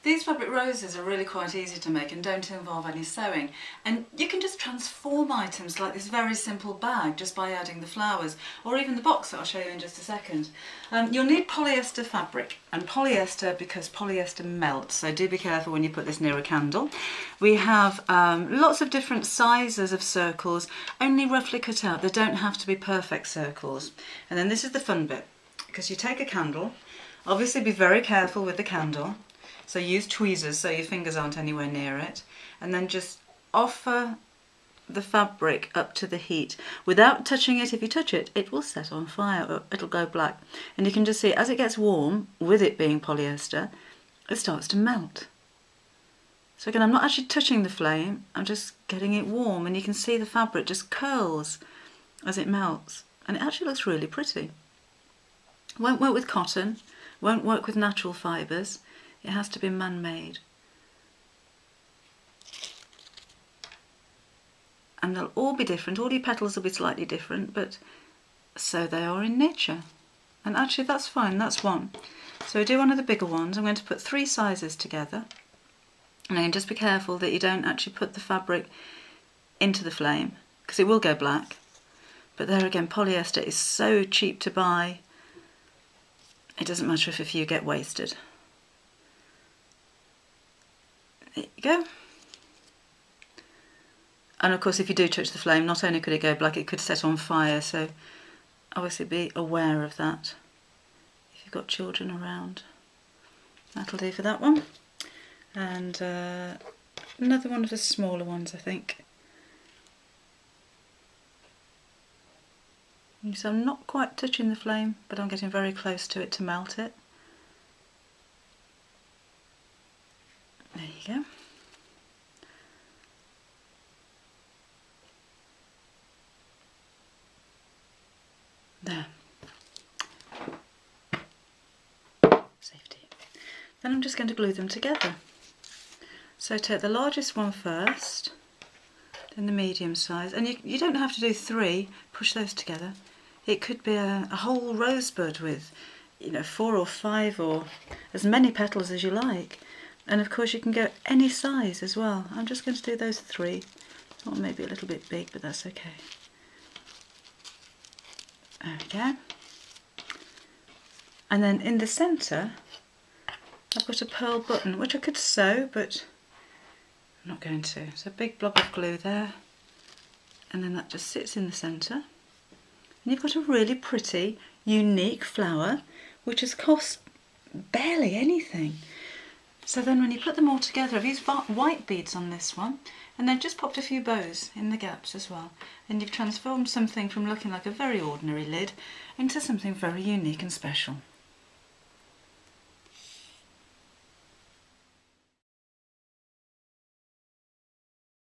These fabric roses are really quite easy to make and don't involve any sewing, and you can just transform items like this very simple bag just by adding the flowers, or even the box that I'll show you in just a second. You'll need polyester fabric, and polyester because polyester melts, so do be careful when you put this near a candle. We have lots of different sizes of circles, only roughly cut out. They don't have to be perfect circles. And then this is the fun bit, because you take a candle, obviously be very careful with the candle. So use tweezers so your fingers aren't anywhere near it, and then just offer the fabric up to the heat without touching it. If you touch it, it will set on fire or it'll go black. And you can just see as it gets warm, with it being polyester, it starts to melt. So again, I'm not actually touching the flame, I'm just getting it warm, and you can see the fabric just curls as it melts, and it actually looks really pretty. Won't work with cotton, won't work with natural fibres. It has to be man-made. And they'll all be different, all your petals will be slightly different, but so they are in nature. And actually that's fine, that's one. So I do one of the bigger ones. I'm going to put 3 sizes together. And again, just be careful that you don't actually put the fabric into the flame, because it will go black. But there again, polyester is so cheap to buy, it doesn't matter if a few get wasted. There you go. And of course, if you do touch the flame, not only could it go black, it could set on fire, so obviously be aware of that if you've got children around. That'll do for that one. And another one of the smaller ones, I think. So I'm not quite touching the flame, but I'm getting very close to it to melt it. There you go. There. Safety. Then I'm just going to glue them together. So take the largest one first, then the medium size, and you don't have to do 3, push those together. It could be a whole rosebud with, 4 or 5 or as many petals as you like. And of course you can go any size as well. I'm just going to do those 3. Or maybe a little bit big, but that's okay. There we go. And then in the centre, I've got a pearl button, which I could sew, but I'm not going to. So a big blob of glue there. And then that just sits in the centre. And you've got a really pretty, unique flower, which has cost barely anything. So then when you put them all together, I've used white beads on this one, and then just popped a few bows in the gaps as well. And you've transformed something from looking like a very ordinary lid into something very unique and special.